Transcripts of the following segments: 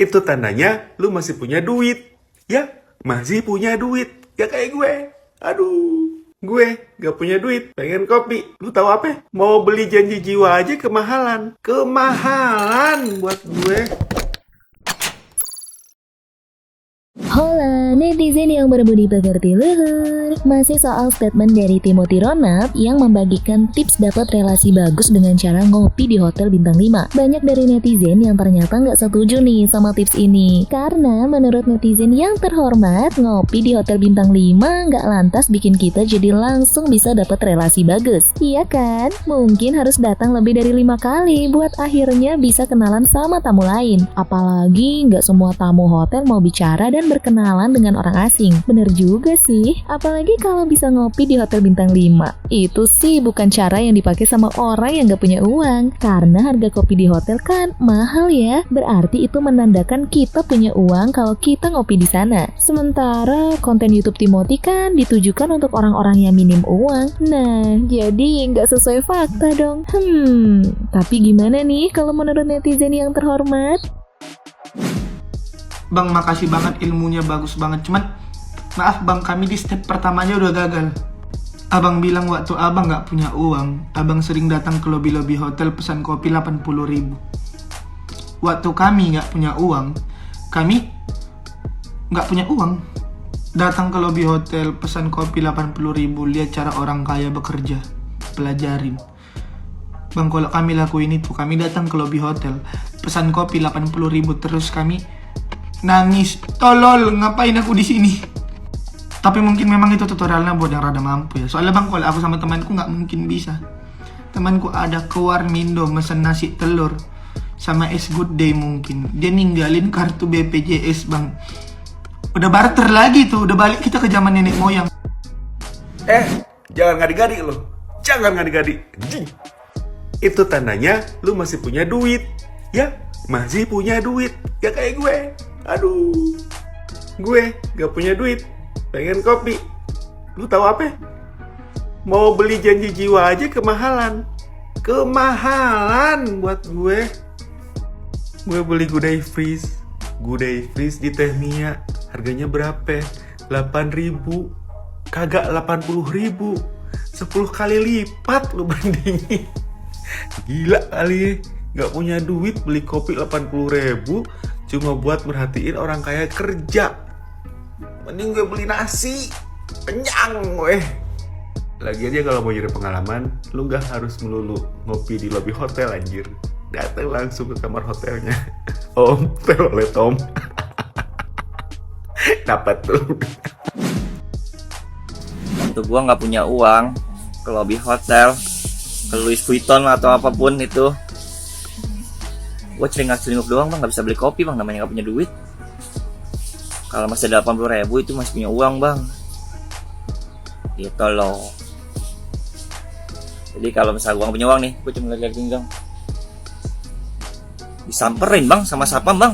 Itu tandanya lu masih punya duit. Ya, masih punya duit. Gak kayak gue. Aduh, gue gak punya duit. Pengen kopi. Lu tahu apa? Mau beli janji jiwa aja kemahalan. Kemahalan buat gue. Hola netizen yang berbudi pekerti luhur. Masih soal statement dari Timothy Ronald yang membagikan tips dapat relasi bagus dengan cara ngopi di hotel bintang 5. Banyak dari netizen yang ternyata nggak setuju nih sama tips ini. Karena menurut netizen yang terhormat, ngopi di hotel bintang 5 nggak lantas bikin kita jadi langsung bisa dapat relasi bagus. Iya kan? Mungkin harus datang lebih dari 5 kali buat akhirnya bisa kenalan sama tamu lain. Apalagi nggak semua tamu hotel mau bicara dan berkenalan dengan orang asing. Bener juga sih, apalagi kalau bisa ngopi di hotel bintang 5. Itu sih bukan cara yang dipakai sama orang yang gak punya uang. Karena harga kopi di hotel kan mahal ya. Berarti itu menandakan kita punya uang kalau kita ngopi di sana. Sementara konten YouTube Timothy kan ditujukan untuk orang-orang yang minim uang. Nah, jadi gak sesuai fakta dong. Tapi gimana nih kalau menurut netizen yang terhormat? Bang, makasih banget, ilmunya bagus banget. Cuman, maaf bang, kami di step pertamanya udah gagal. Abang bilang waktu abang gak punya uang, abang sering datang ke lobi-lobi hotel pesan kopi 80.000. Waktu kami gak punya uang, kami gak punya uang. Datang ke lobi hotel pesan kopi 80.000, lihat cara orang kaya bekerja, pelajarin. Bang, kalau kami lakuin itu, kami datang ke lobi hotel pesan kopi 80.000, terus kami nangis, tolol, ngapain aku di sini? Tapi mungkin memang itu tutorialnya buat yang rada mampu ya. Soalnya bang, kalau aku sama temanku nggak mungkin bisa. Temanku ada ke Warmindo mesen nasi telur sama es good day mungkin. Dia ninggalin kartu BPJS bang. Udah barter lagi tuh, udah balik kita ke zaman nenek moyang. Jangan ngadi-ngadi lo. Jangan ngadi-ngadi. Itu tandanya lu masih punya duit. Ya, masih punya duit. Gak kayak gue. Aduh, gue gak punya duit. Pengen kopi. Lu tahu apa? Mau beli janji jiwa aja kemahalan. Kemahalan buat gue. Gue beli Gudai Freeze. Gudai Freeze di Tehnia. Harganya berapa? 8.000. Kagak 80.000. 10 kali lipat lu bandingin. Gila kali ya. Gak punya duit beli kopi 80.000 cuma buat merhatiin orang kaya kerja. Mending gue beli nasi. Kenyang gue. Lagi aja kalau mau nyari pengalaman, lu gak harus melulu ngopi di lobi hotel anjir. Datang langsung ke kamar hotelnya. Om, perolet om. Dapat tuh. Waktu gua nggak punya uang, ke lobby hotel, ke Louis Vuitton atau apapun itu, gue celingak-celinguk doang bang, nggak bisa beli kopi bang, namanya nggak punya duit. Kalau masih ada 80.000 itu masih punya uang bang, gitu loh. Jadi kalau misalnya gue nggak punya uang nih, gue cuma lihat-liatin dong, disamperin bang sama sapam bang,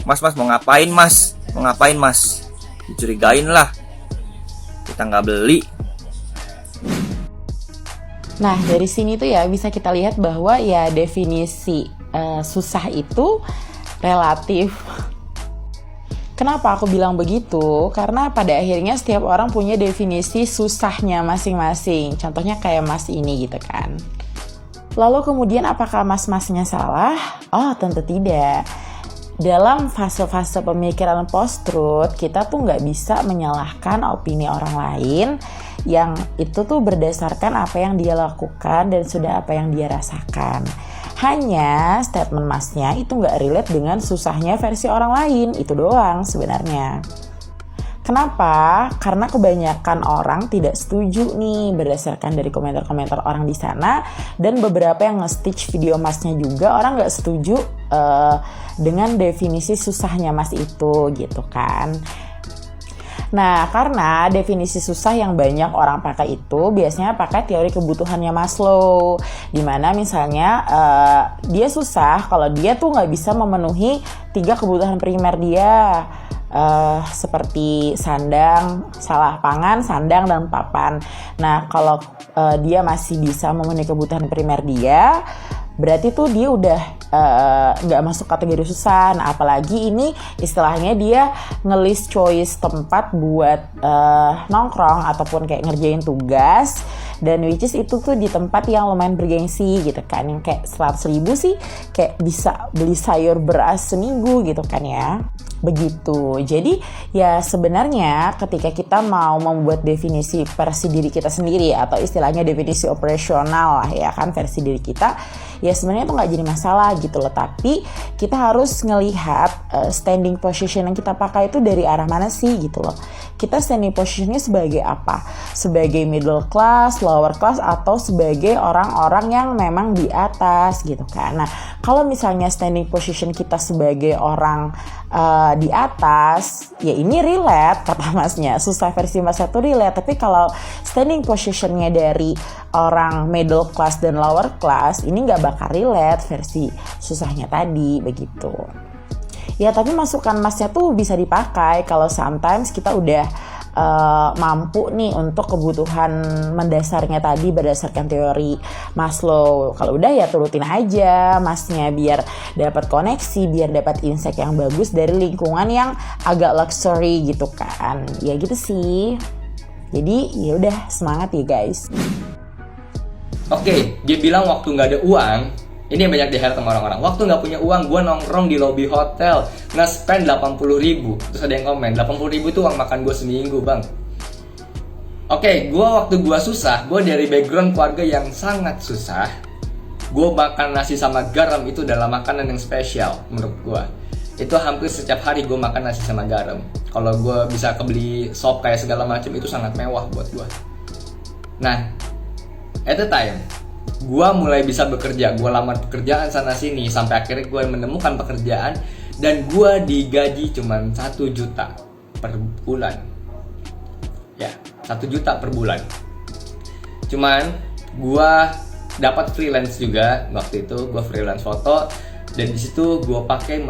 mas mau ngapain mas, dicurigain lah, kita nggak beli. Nah, dari sini tuh ya bisa kita lihat bahwa ya definisi susah itu relatif. Kenapa aku bilang begitu? Karena pada akhirnya setiap orang punya definisi susahnya masing-masing. Contohnya kayak mas ini gitu kan. Lalu kemudian apakah mas-masnya salah? Oh, tentu tidak. Dalam fase-fase pemikiran post-truth, kita tuh nggak bisa menyalahkan opini orang lain yang itu tuh berdasarkan apa yang dia lakukan dan sudah apa yang dia rasakan. Hanya statement masnya itu nggak relate dengan susahnya versi orang lain, itu doang sebenarnya. Kenapa? Karena kebanyakan orang tidak setuju nih berdasarkan dari komentar-komentar orang di sana, dan beberapa yang nge-stitch video masnya juga orang nggak setuju dengan definisi susahnya mas itu gitu kan. Nah, karena definisi susah yang banyak orang pakai itu biasanya pakai teori kebutuhannya Maslow, dimana misalnya dia susah kalau dia tuh nggak bisa memenuhi 3 kebutuhan primer dia, seperti sandang, pangan, sandang, dan papan. Nah, kalau dia masih bisa memenuhi kebutuhan primer dia, berarti tuh dia udah nggak masuk kategori susah. Nah, apalagi ini istilahnya dia nge-list choice tempat buat nongkrong ataupun kayak ngerjain tugas, dan which is itu tuh di tempat yang lumayan bergengsi gitu kan, yang kayak 100.000 sih kayak bisa beli sayur beras seminggu gitu kan ya. Begitu. Jadi ya sebenarnya ketika kita mau membuat definisi versi diri kita sendiri atau istilahnya definisi operasional lah ya kan versi diri kita, ya sebenarnya itu nggak jadi masalah gitu loh. Tapi kita harus ngelihat standing position yang kita pakai itu dari arah mana sih gitu loh. Kita standing positionnya sebagai apa? Sebagai middle class, lower class, atau sebagai orang-orang yang memang di atas gitu kan. Nah, kalau misalnya standing position kita sebagai orang di atas, ya ini relate kata masnya, susah versi masnya tuh relate. Tapi kalau standing positionnya dari orang middle class dan lower class, ini nggak bakal relate versi susahnya tadi begitu. Ya tapi masukan masnya tuh bisa dipakai kalau sometimes kita udah mampu nih untuk kebutuhan mendasarnya tadi berdasarkan teori Maslow. Kalau udah ya turutin aja masnya biar dapat koneksi, biar dapat insight yang bagus dari lingkungan yang agak luxury gitu kan. Ya gitu sih. Jadi ya udah semangat ya guys. Oke, dia bilang waktu nggak ada uang. Ini yang banyak di-hire sama orang-orang. Waktu nggak punya uang, gue nongkrong di lobby hotel, nge-spend 80.000. Terus ada yang komen, 80.000 itu uang makan gue seminggu, bang. Oke, waktu gue susah, gue dari background keluarga yang sangat susah. Gue makan nasi sama garam itu adalah makanan yang spesial menurut gue. Itu hampir setiap hari gue makan nasi sama garam. Kalau gue bisa kebeli sop kayak segala macam, itu sangat mewah buat gue. Nah, at the time, gue mulai bisa bekerja, gue lamar pekerjaan sana sini sampai akhirnya gue menemukan pekerjaan dan gue digaji cuma 1 juta per bulan. Ya, 1 juta per bulan. Cuman gue dapat freelance juga waktu itu, gue freelance foto dan di situ gue pakai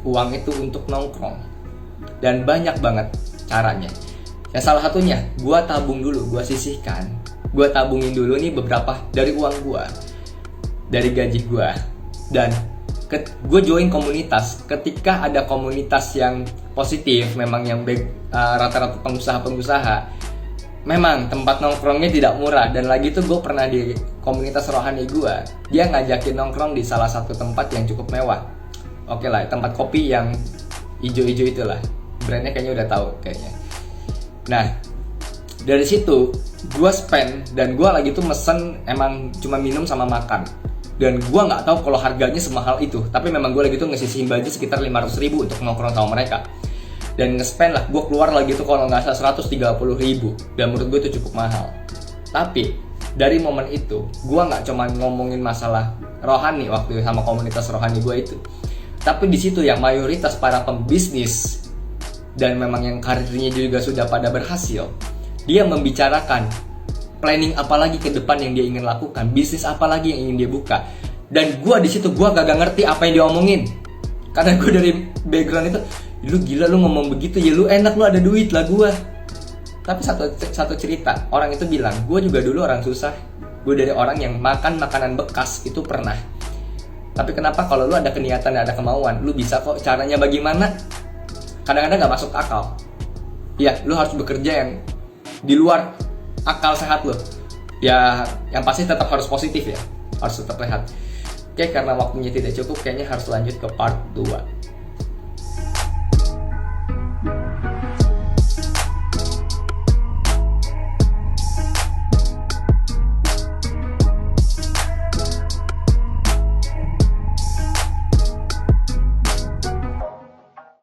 uang itu untuk nongkrong dan banyak banget caranya. Ya salah satunya gue tabung dulu, gue sisihkan. Gue tabungin dulu nih beberapa dari uang gue, dari gaji gue, dan gue join komunitas. Ketika ada komunitas yang positif, memang yang rata-rata pengusaha-pengusaha, memang tempat nongkrongnya tidak murah. Dan lagi tuh gue pernah di komunitas rohani gue, dia ngajakin nongkrong di salah satu tempat yang cukup mewah. Oke lah, tempat kopi yang ijo-ijo itulah, brandnya kayaknya udah tahu kayaknya. Nah, dari situ gue spend dan gue lagi tuh mesen emang cuma minum sama makan dan gue nggak tahu kalau harganya semahal itu, tapi memang gue lagi tuh ngesisihin budget sekitar 500.000 untuk nongkrong sama mereka dan nge-spend lah. Gue keluar lagi tuh kalau nggak salah 130.000 dan menurut gue itu cukup mahal. Tapi dari momen itu gue nggak cuma ngomongin masalah rohani waktu sama komunitas rohani gue itu, tapi di situ yang mayoritas para pembisnis dan memang yang karirnya juga sudah pada berhasil, dia membicarakan planning apa lagi ke depan yang dia ingin lakukan, bisnis apa lagi yang ingin dia buka. Dan gue di situ gue gak ngerti apa yang dia omongin, karena gue dari background itu, lu gila lu ngomong begitu ya, lu enak lu ada duit lah gue. Tapi satu cerita, orang itu bilang, gue juga dulu orang susah, gue dari orang yang makan makanan bekas itu pernah. Tapi kenapa kalau lu ada keniatan dan ada kemauan, lu bisa kok. Caranya bagaimana? Kadang-kadang gak masuk akal. Ya, lu harus bekerja yang di luar akal sehat lo. Ya, yang pasti tetap harus positif ya. Harus tetap sehat. Oke, karena waktunya tidak cukup, kayaknya harus lanjut ke part 2.